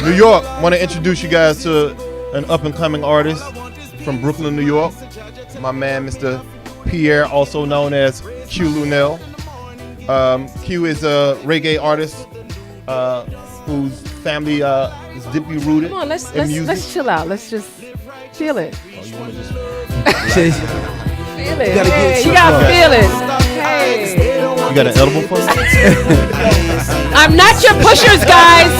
New York, want to introduce you guys to an up-and-coming artist from Brooklyn, New York. My man, Mr. Pierre, also known as Qew Lunel. Qew is a reggae artist whose family is deeply rooted in music. Let's chill out. Let's just feel it. Oh, you want to just feel it. You gotta feel it. Hey. You got an edible for me? I'm not your pushers, guys.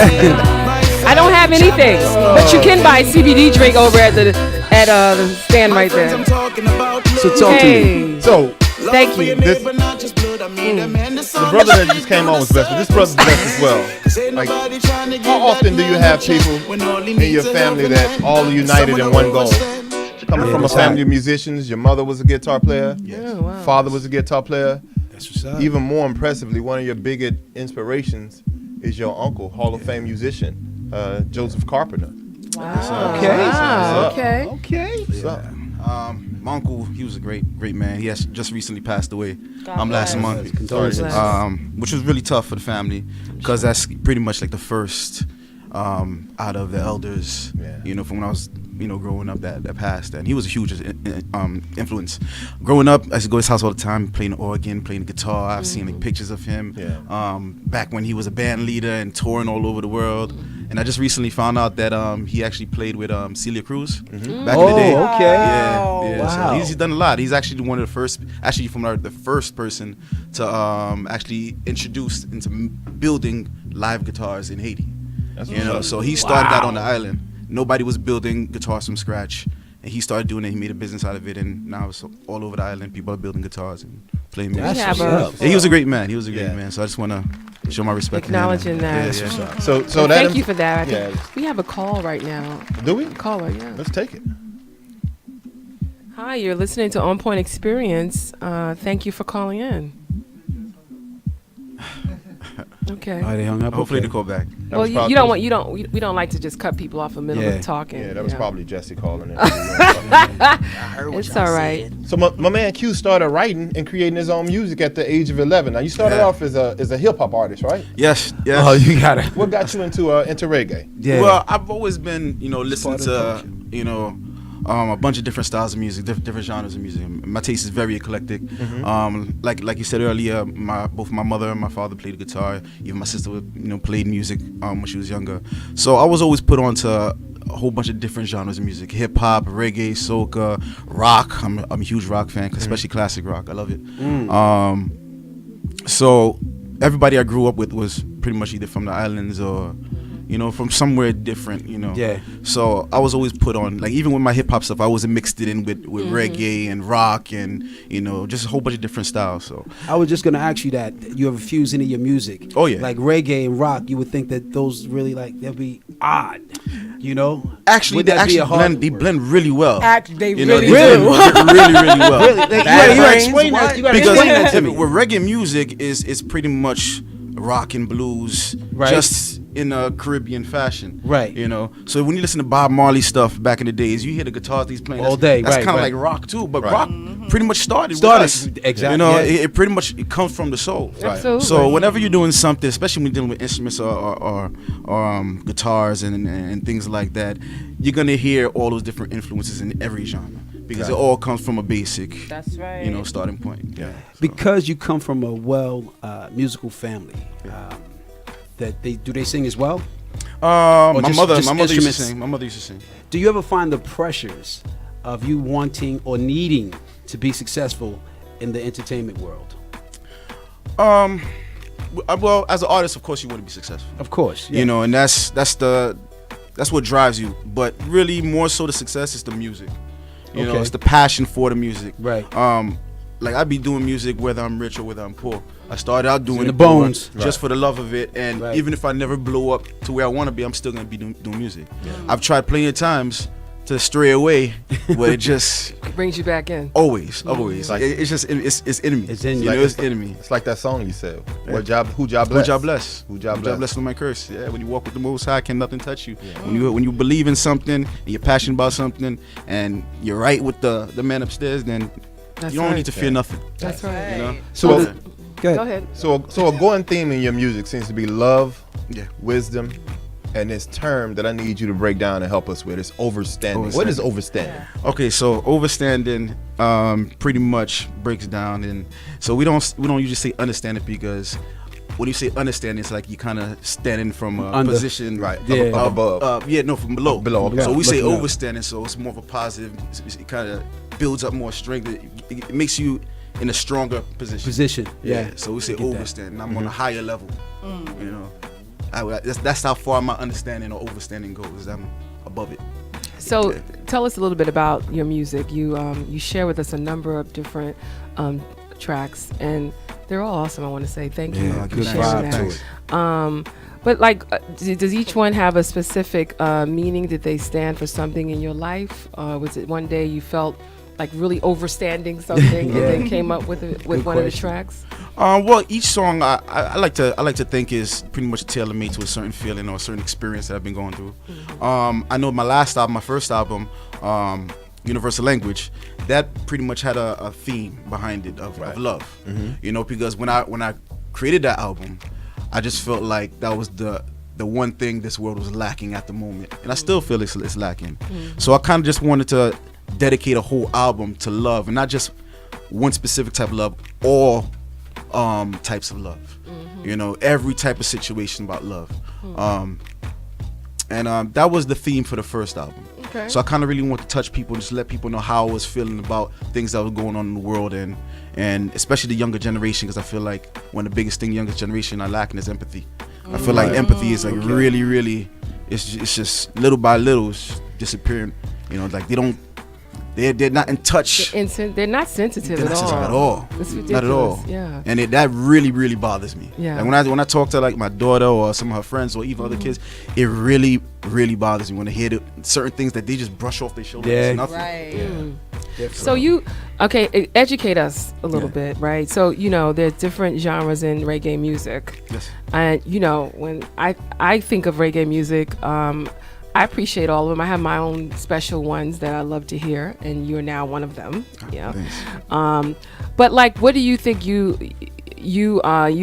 I don't have anything, but you can buy CBD drink over at the stand right there. So talk to me. So thank you. The brother that just came on was blessed, but this brother's blessed as well. Like, how often do you have people in your family that all are united in one goal? Coming from a family of musicians, your mother was a guitar player, father was a guitar player. That's what's up. Even more impressively, one of your biggest inspirations is your uncle, Hall of Fame musician, Joseph Carpenter. Wow. Okay. What's up? My uncle, he was a great man. He has just recently passed away last month, which was really tough for the family because that's pretty much like the first out of the elders, from when I was growing up that passed, and he was a huge influence. Growing up, I used to go to his house all the time, playing the organ, playing the guitar. I've seen like pictures of him back when he was a band leader and touring all over the world. And I just recently found out that he actually played with Celia Cruz back in the day. Okay. Yeah. Wow. So he's done a lot. He's actually one of the first, the first person to actually introduce into building live guitars in Haiti. So he started that on the island. Nobody was building guitars from scratch, and he started doing it. He made a business out of it, and now it's all over the island. People are building guitars and playing music. He was a great man. He was a great man. So I just want to show my respect. Acknowledging that. Yeah. So thank you for that. We have a call right now. Do we? Caller, yeah. Let's take it. Hi, you're listening to OnPoint Experience. Thank you for calling in. Okay. They hung up. Hopefully they call back. Well, we don't like to just cut people off in the middle of talking. Yeah, that was probably Jesse calling in. It's all right. So my man Q started writing and creating his own music at the age of 11. Now you started off as a hip hop artist, right? Yes. Oh, you got it. What got you into reggae? Yeah. Well, I've always been, listening to, a bunch of different styles of music, different genres of music. My taste is very eclectic. Like you said earlier, both my mother and my father played the guitar. Even my sister, played music when she was younger. So I was always put on to a whole bunch of different genres of music: hip hop, reggae, soca, rock. I'm a huge rock fan, especially classic rock. I love it. So everybody I grew up with was pretty much either from the islands or from somewhere different, Yeah. So I was always put on, like, even with my hip hop stuff, I always mixed it in with reggae and rock and, just a whole bunch of different styles. So I was just gonna ask you that you ever fuse into your music. Oh yeah. Like reggae and rock, you would think that those really they'll be odd, Actually, they blend really well. They really do. really well. Really? You explain that. You gotta Because explain that to me. with reggae music is pretty much rock and blues, just in a Caribbean fashion, right? So when you listen to Bob Marley stuff back in the days, you hear the guitars he's playing all day. That's kind of like rock too, but rock pretty much started with us. Exactly. It pretty much comes from the soul. Absolutely. So whenever you're doing something, especially when you're dealing with instruments or guitars and things like that, you're gonna hear all those different influences in every genre. Because it all comes from a basic, starting point. Yeah. Because you come from a musical family, do they sing as well? My mother used to sing. My mother used to sing. Do you ever find the pressures of you wanting or needing to be successful in the entertainment world? Well, as an artist, of course, you want to be successful. Of course, and that's what drives you. But really, more so, the success is the music. It's the passion for the music. Right. Like I be doing music whether I'm rich or whether I'm poor. I started out doing the bones just for the love of it, and even if I never blow up to where I want to be, I'm still gonna be doing music. I've tried plenty of times to stray away, but it just It brings you back in. always. Like- It's just it's in me. It's in you you. know, it's in me. It's like that song you said. Yeah. What job? Who job Who bless? job bless? Who job bless? No man curse. Yeah, when you walk with the Most High, can nothing touch you. When you believe in something and you're passionate about something and you're right with the man upstairs, then That's you don't right. need to fear nothing. That's right. You know. So, So- go Go ahead. ahead. So a going theme in your music seems to be love, Yeah. wisdom, and this term that I need you to break down and help us with is overstanding. What is overstanding? Okay, so overstanding pretty much breaks down, and so we don't usually say understanding because when you say understanding, it's like you kind of standing from a Under. position Right. Yeah. Up above. from below. Below, okay. So we say Looking up. overstanding, so it's more of a positive. It kind of builds up more strength. It makes you in a stronger position. Yeah. So we say I get that. overstanding. I'm on a higher level. You know, that's how far my understanding or overstanding goes. I'm above it. So Yeah. tell us a little bit about your music. You share with us a number of different tracks, and they're all awesome. I want to say thank you Yeah, for good sharing vibe to that. it. But like, does each one have a specific meaning? Did they stand for something in your life? Was it one day you felt like really overstanding something, and then came up with Good one of the question. tracks? Well, each song I like to think is pretty much tailor made to a certain feeling or a certain experience that I've been going through. I know my first album, Universal Language, that pretty much had a theme behind it of love. You know, because when I created that album, I just felt like that was the one thing this world was lacking at the moment, and I still feel it's lacking. So I kind of just wanted to dedicate a whole album to love, and not just one specific type of love, all types of love. You know, every type of situation about love. And that was the theme for the first album. Okay. So I kind of really want to touch people, just let people know how I was feeling about things that were going on in the world, and especially the younger generation, because I feel like one of the biggest thing the younger generation are lacking is empathy. I feel like empathy is like really, it's just little by little it's disappearing. You know, like they're not in touch. They're not sensitive They're at not sensitive all. at all. It's ridiculous. Not at all. Yeah. And that really bothers me. Yeah. Like when I talk to like my daughter or some of her friends or even other kids, it really bothers me when I hear certain things that they just brush off their shoulders. Yeah. It's nothing. Right. So educate us a little bit, right? So there's different genres in reggae music, Yes. and when I think of reggae music, I appreciate all of them. I have my own special ones that I love to hear, and you're now one of them. Yeah. Thanks. But like, what do you think you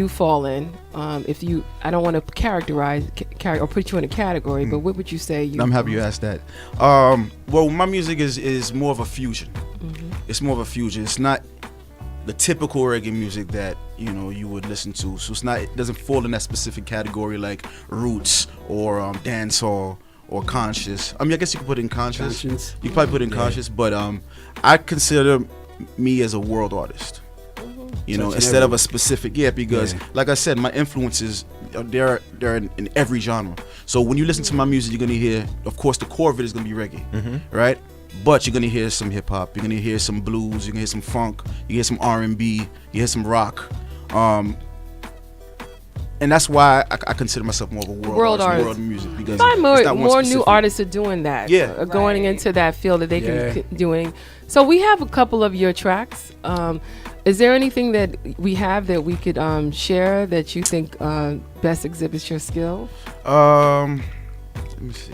fall in? I don't want to characterize or put you in a category, but what would you say? I'm happy you asked that. Well, my music is more of a fusion. It's more of a fusion. It's not the typical reggae music that you would listen to. So it doesn't fall in that specific category like roots or dancehall or conscious. I mean, I guess you could put it in conscious. You could probably put it in conscious, but I consider me as a world artist. You know, instead of a specific, because like I said, my influences they're in every genre. So when you listen to my music, you're gonna hear, of course, the core of it is gonna be reggae, right? But you're gonna hear some hip hop, you're gonna hear some blues, you're gonna hear some funk, you hear some R&B, you hear some rock, and that's why I consider myself more of a world artist, world music, because find it's not one more new specific. artists are doing that. Going into that field that they can doing. So we have a couple of your tracks. Is there anything that we have that we could share that you think best exhibits your skill? Let me see.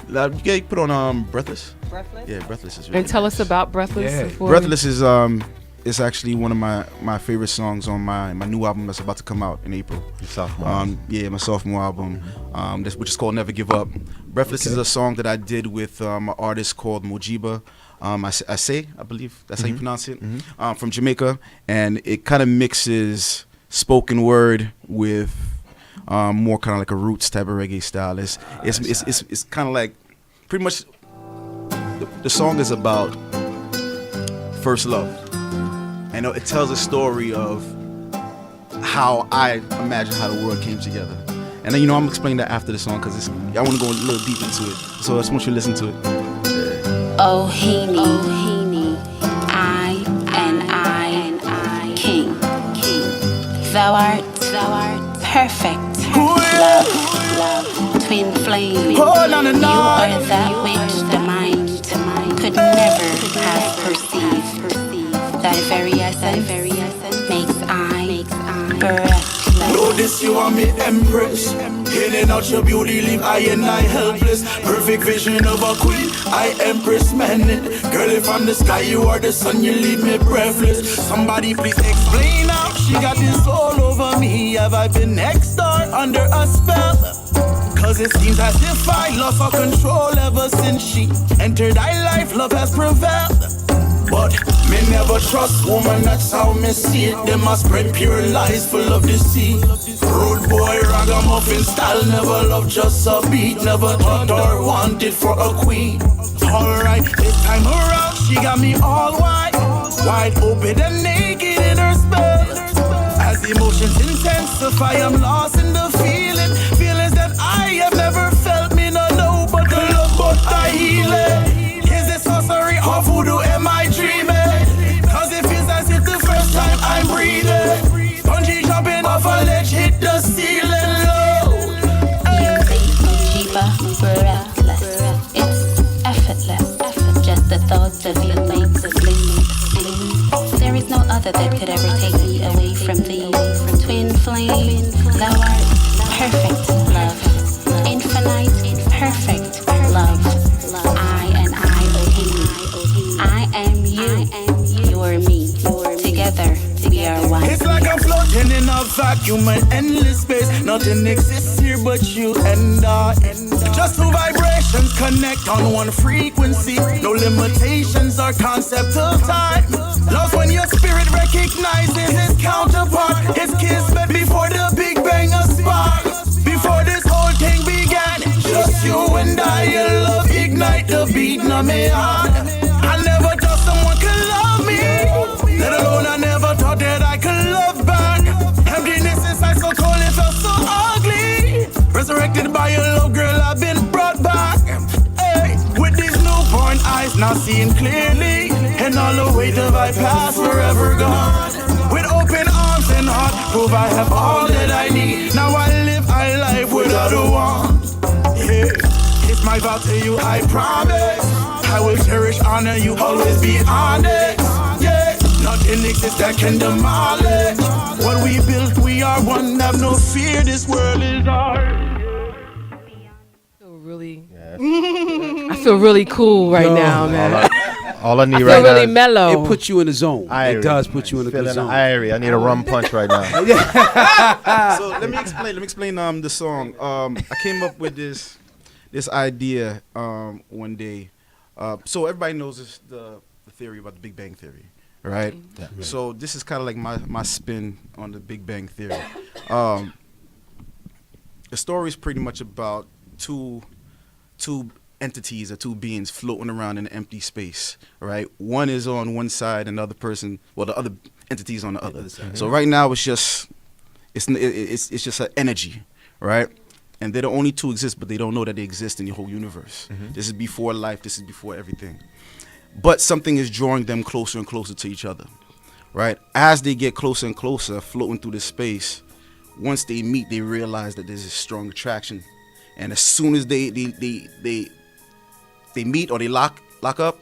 You put on Breathless. Breathless? Yeah, Breathless is really And tell nice. us about Breathless. Yeah. before Breathless is actually one of my favorite songs on my new album that's about to come out in April. Your sophomore. My sophomore album, which is called Never Give Up. Breathless is a song that I did with an artist called Mojiba. I believe that's how you pronounce it, from Jamaica, and it kind of mixes spoken word with more kind of like a roots type of reggae style. It's kind of like pretty much the song is about first love, and it tells a story of how I imagine how the world came together. And then I'm explaining that after the song because I want to go a little deep into it. So I just want you to listen to it. Oh Heaney, I and I, King. Thou art perfect. Love, twin flame. You are that which the mind could never have perceived. Thy very essence makes I breathless. Know this, you are me empress. Hidden out your beauty, leave I and I helpless. Perfect vision of a queen, I empress man it. Girl, if I'm the sky, you are the sun, you leave me breathless. Somebody please explain how she got this all over me. Have I been next door under a spell? Cause it seems as if I lost all control ever since she entered my life, love has prevailed. But me never trust woman, that's how me see it. Them a spread pure lies full of deceit. Rude boy, ragamuffin style, never loved just a beat. Never thought or wanted for a queen. Alright, this time around she got me all wide open and naked in her spell. As emotions intensify, I'm lost in the feelings that I have never felt. Me no know but the love, but I heal it. Is it sorcery or voodoo? Am I dreaming? Cause it feels as if the first time I'm breathing. Bungee jumping off a ledge, hit the ceiling low. You make me cheaper, breathless. It's effortless. Just the thoughts of you makes us bleed. There is no other that could ever take me away from thee. Twin flame, thou art perfect love. Infinite, perfect love. I and I, oh I am you, you are me. Together, we are one. It's like I'm floating in a vacuum, an endless space. Nothing exists here but you and I. Just two vibrations connect on one frequency. No limitations or concept of time. Love when your spirit recognizes its counterpart. Its kismet before the Big Bang a spark. Before this whole thing began, just you and I, your love ignite the beat in my heart. I never thought someone could love me, let alone I never thought that I could love back. Emptiness inside so cold, it felt so ugly. Resurrected by your love, girl, I've been brought back. Hey, with these newborn eyes now seeing clearly, and all the weight of my past forever gone. With open arms and heart, prove I have all that I need. Now I live my life without a want. Yeah, it's my vow to you, I promise. I will cherish, honor you, always be honest. Yeah, nothing exists that can demolish what we built. We are one, have no fear. This world is ours. I feel really cool right now, man. All I need I right feel now really is mellow. It puts you in the zone. Irie. It does put you in the good zone. Irie. I need a rum punch right now. So let me explain the song. I came up with this idea one day. So everybody knows the theory about the Big Bang Theory, right? Yeah. So this is kind of like my spin on the Big Bang Theory. The story is pretty much about two entities or two beings floating around in an empty space, right? One is on one side and the other person, well, the other entity is on the other. So right now it's just just an energy, right? And they're the only two exist, but they don't know that they exist in the whole universe. This is before life. This is before everything. But something is drawing them closer and closer to each other, right? As they get closer and closer, floating through this space, once they meet, they realize that there's a strong attraction. And as soon as they meet or they lock up,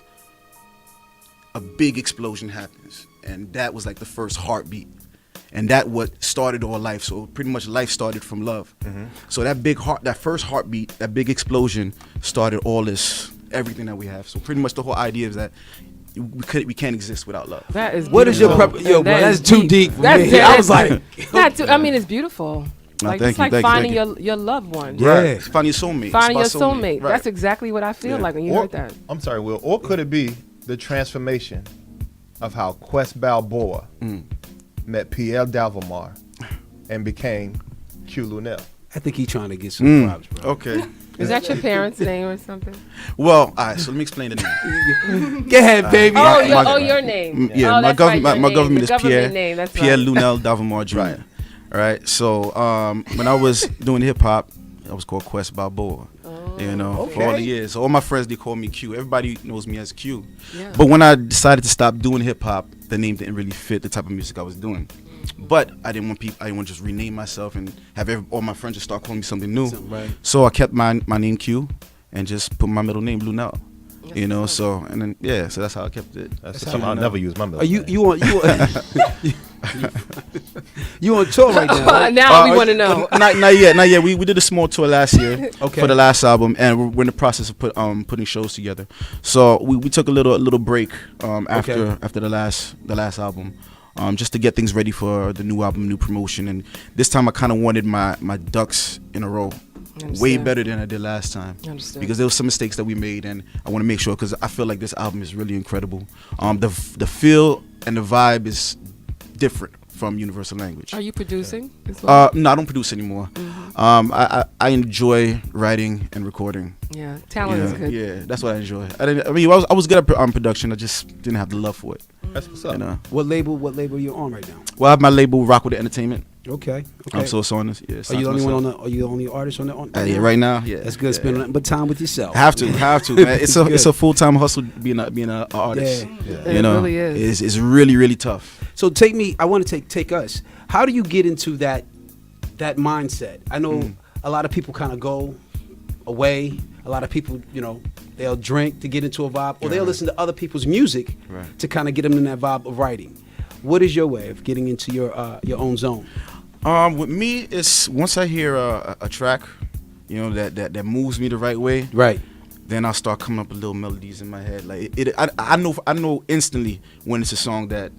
a big explosion happens. And that was like the first heartbeat. And that what started all life. So pretty much life started from love. So that first heartbeat, that big explosion started all this, everything that we have. So pretty much the whole idea is that we can't exist without love. That is what is your yo, bro? That's too deep for me. I was like, I mean, it's beautiful. Like it's like finding your loved one. Yeah, right. Finding your soulmate. Finding your soulmate. Right. That's exactly what I feel like when you heard that. I'm sorry, Will. Or could it be the transformation of how Quest Balboa met Pierre Dalvamar and became Qew Lunel? I think he's trying to get some props, bro. Okay. Is that your parents' name or something? Well, all right, so let me explain the name. Go ahead, baby. Your name. Yeah, my government is Pierre Pierre Lunel Dalvamar Jr. Right. All right. So when I was doing hip hop, I was called Quest Balboa. You know, Okay. for all the years. So all my friends, they call me Q. Everybody knows me as Q. Yeah. But when I decided to stop doing hip hop, the name didn't really fit the type of music I was doing. But I didn't want to just rename myself and have all my friends just start calling me something new. Right. So I kept my name Q and just put my middle name Lunel. You know, so and then so that's how I kept it. That's something I'll never use my middle Are you name. you on you on tour right now? Right? Now we want to know. Not yet. We did a small tour last year Okay. for the last album, and we're in the process of putting shows together. So we took a little break after the last album, just to get things ready for the new album, new promotion. And this time I kind of wanted my ducks in a row. Way better than I did last time. Because there was some mistakes that we made, and I want to make sure, because I feel like this album is really incredible. The feel and the vibe is different from Universal Language. Are you producing as well? No, I don't produce anymore. I enjoy writing and recording. Yeah, talent is good. Yeah, that's what I enjoy. I was good at production. I just didn't have the love for it. That's what's up. You know? What label are you on right now? Well, I have my label Rock with the Entertainment. Okay. So it's on this. Yeah, Are you the only one on the? Are you the only artist on the? yeah, right now. Yeah, That's good. Spend nothing but time with yourself. Have to, man. It's a full-time hustle being an artist. Yeah. You know, It really is. It's really, really tough. So I want to take us. How do you get into that mindset? I know a lot of people kind of go away. A lot of people, they'll drink to get into a vibe, or they'll listen to other people's music to kind of get them in that vibe of writing. What is your way of getting into your own zone? With me, it's once I hear a track, that moves me the right way. Right. Then I'll start coming up with little melodies in my head. Like I know instantly when it's a song that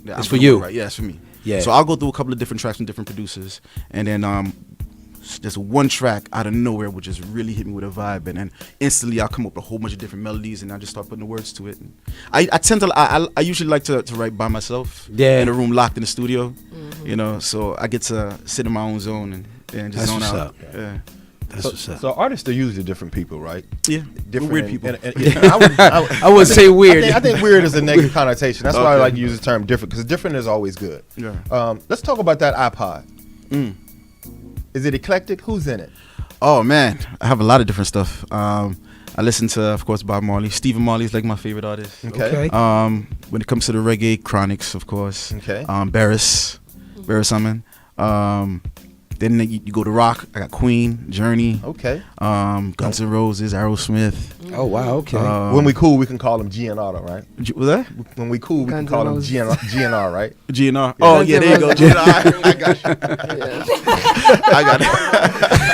it's for you. Right? Yeah, it's for me. Yeah. So I'll go through a couple of different tracks from different producers, and then just one track out of nowhere will just really hit me with a vibe, and then instantly I'll come up with a whole bunch of different melodies, and I just start putting the words to it. And I usually like to write by myself. Yeah. In a room locked in the studio. So I get to sit in my own zone and just zone out. Yeah. That's what's up. So artists are usually different people, right? Yeah. Different Weird people. I wouldn't say weird. I think weird is a negative connotation. That's why I like to use the term different, because different is always good. Yeah. Let's talk about that iPod. Is it eclectic? Who's in it? Oh man, I have a lot of different stuff. I listen to, of course, Bob Marley. Stephen Marley is like my favorite artist. Okay. When it comes to the reggae, Chronics, of course. Okay. Barris Hammond. Then you go to rock. I got Queen, Journey. Okay. Guns N' Roses, Aerosmith. Oh wow. Okay. When we cool, we can call him GNR, right? Was that When we cool, we Guns can call N' him Roses. GNR, right? GNR? Oh yeah, there you go. GNR. I got you. I got it.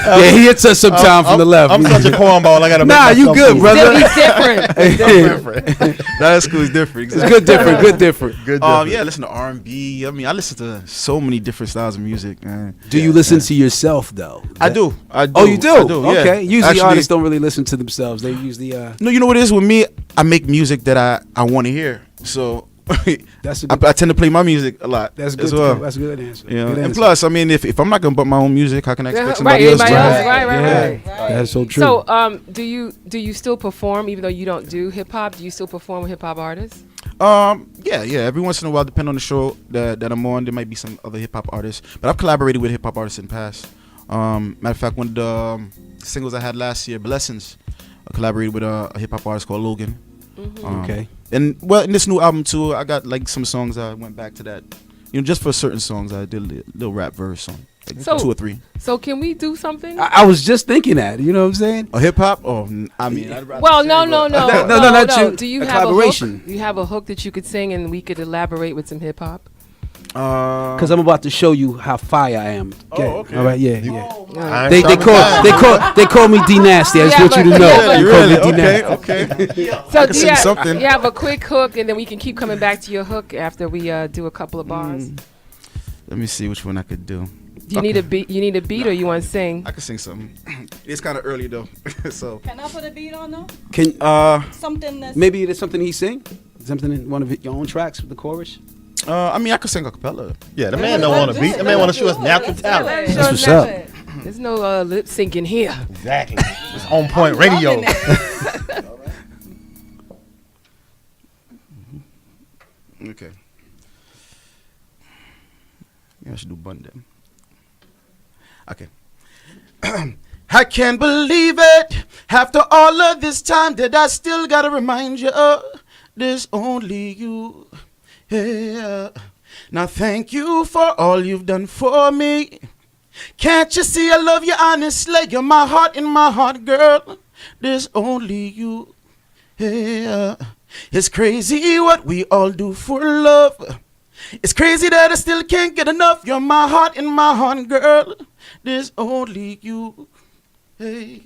Yeah, he hits us sometime from the left. I'm such a cornball. I gotta. Nah, make you myself good, cool. brother. He's different. Different. That's cool. It's different. It's good different. Good different. Good. Different. Yeah, I listen to R&B. I mean, I listen to so many different styles of music, man. Do you listen to yourself though? I do. Oh, you do? I do, yeah. Okay. Usually Actually, artists don't really listen to themselves. They usually No, you know what it is with me? I make music that I want to hear. So That's a I good, tend to play my music a lot. that's good. as well. That's a good answer. Yeah. Good And answer. plus, I mean, if I'm not gonna bump my own music, how can I expect Right, somebody else to? anybody else? Right. Right. Yeah. That's so true. So, do you still perform even though you don't do hip hop? Do you still perform with hip hop artists? Yeah. Every once in a while, depending on the show that I'm on, there might be some other hip hop artists. But I've collaborated with hip hop artists in the past. Matter of fact, one of the singles I had last year, Blessings, I collaborated with a hip hop artist called Logan. Okay. And well, in this new album too, I got like some songs I went back to that. Just for certain songs, I did a little rap verse on, like So- 2 or 3. So can we do something? I was just thinking that. You know what I'm saying? A hip hop? Oh, I mean, I'd rather Well, say, no, but- not you. Do you A have collaboration. a hook? You have a hook that you could sing, and we could elaborate with some hip hop. Because I'm about to show you how fire I am. okay. All right. Yeah. Iron They sharpens they call me D Nasty. I just Yeah, want you to but- know. yeah, but- They You call me really? D Okay, Nasty. okay. So can sing something. you have a quick hook, and then we can keep coming back to your hook after we do a couple of bars. Let me see which one I could do. Do you need a beat? You need a beat, or you want to sing? I could sing something. It's kind of early though, so. Can I put a beat on though? Can Something that's maybe there's something he sing? Something in one of your own tracks with the chorus? I mean, I could sing a cappella. Yeah, the man don't want to beat. The man want to show us natural talent. That's what's up. There's no lip syncing here. Exactly. It's OnPoint radio. Okay. Yeah, I should do bun them. Okay. I can't believe it. After all of this time that I still gotta remind you, there's only you. Yeah. Now thank you for all you've done for me. Can't you see I love you honestly? You're my heart in my heart, girl. There's only you. Yeah. It's crazy what we all do for love. It's crazy that I still can't get enough. You're my heart in my heart, girl. There's only you. Hey.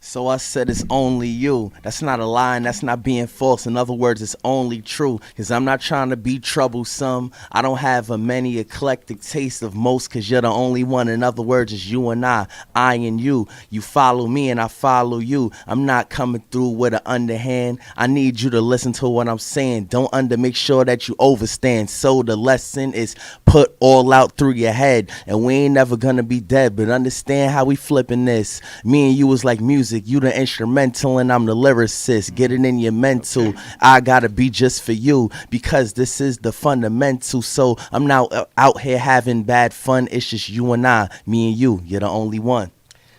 So I said it's only you. That's not a lie and that's not being false. In other words, it's only true. Cause I'm not trying to be troublesome. I don't have a many eclectic taste of most, cause you're the only one. In other words, it's you and I and you. You follow me and I follow you. I'm not coming through with an underhand. I need you to listen to what I'm saying. Don't make sure that you overstand. So the lesson is put all out through your head. And we ain't never gonna be dead, but understand how we flipping this. Me and you was like music. You the instrumental and I'm the lyricist. Get it in your mental. I gotta be just for you because this is the fundamental. So I'm now out here having bad fun. It's just you and I, me and you. You're the only one.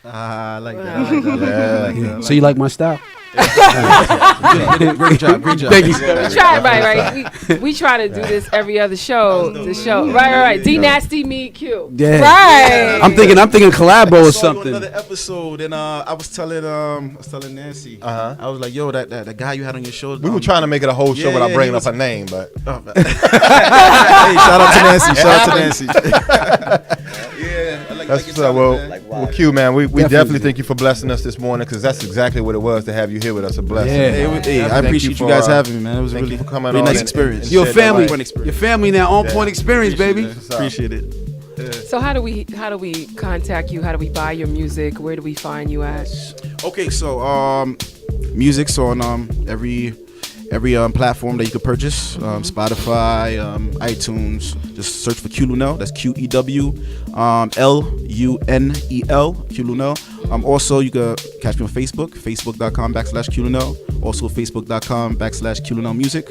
I like that. I like that. Yeah, I like that. So you like my style? Great job. Thank you. We try, right. We try to do this every other show. The show, right. D Nasty, me, Q. Yeah. Right. I'm thinking collabo or something. Another episode, and I was telling Nancy. I was like, yo, that guy you had on your show. We were trying to make it a whole show without bringing up her name, but. Hey, shout out to Nancy. Yeah, I like That's your well, Q, man, we definitely thank you for blessing us this morning, because that's exactly what it was to have you here with us. A blessing. Yeah. Hey, I appreciate you guys having me, man. It was thank really, you for coming really on nice and experience. Your family, experience. your family now. On point experience, baby. Appreciate it. Yeah. So how do we contact you? How do we buy your music? Where do we find you at? Okay, so music's on every platform that you could purchase. Spotify, iTunes. Just search for Qew Lunel. That's QEW LUNEL, Qew Lunel. Also, you can catch me on Facebook, facebook.com/Qew Lunel. Also, facebook.com/Qew Lunel Music.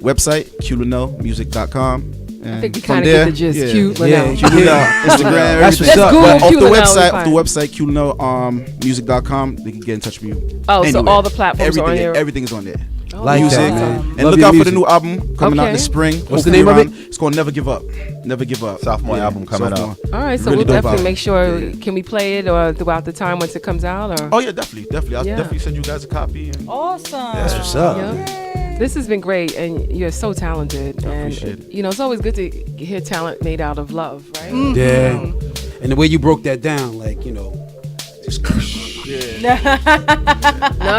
Website, QewLunelmusic.com. And I think we kind of get the gist. Qew Lunel. Qew Lunel, Instagram, That's what's everything. up. Google But off Qew the Lunel, website, QewLunelmusic.com, they can get in touch with you. Oh, so anywhere. all the platforms are on there. Everything is on there. Like Music. that, man. And Love look your out for the music. new album coming out in the spring. What's the name of it? It's called Never Give Up. Never Give Up. Sophomore album coming sophomore. out. All right, so Really we'll dope definitely album. make sure. Can we play it or throughout the time once it comes out? Or Oh yeah, definitely. I'll Yeah. definitely send you guys a copy. And Awesome. That's what's up. yeah. This has been great, and you're so talented. And appreciate it. you know, it's always good to hear talent made out of love, right? Yeah. And the way you broke that down, like, just No,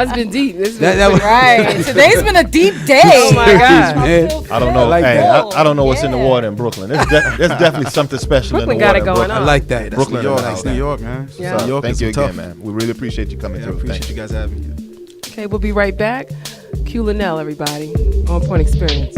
it's been deep. It's been that was Right. Today's been a deep day. Oh my God. man. I don't know. like hey, that. I don't know what's in the Yeah. water in Brooklyn. There's definitely something special Brooklyn in the got water. it in going Brooklyn. I on. like that. That's Brooklyn New York. in the That's house. New York, man. Yeah. New York Thank is you tough. again, man. We really appreciate you coming Yeah, I through. appreciate Thank you you. guys having me. Okay, we'll be right back. Qew Lunel, everybody. On Point Experience.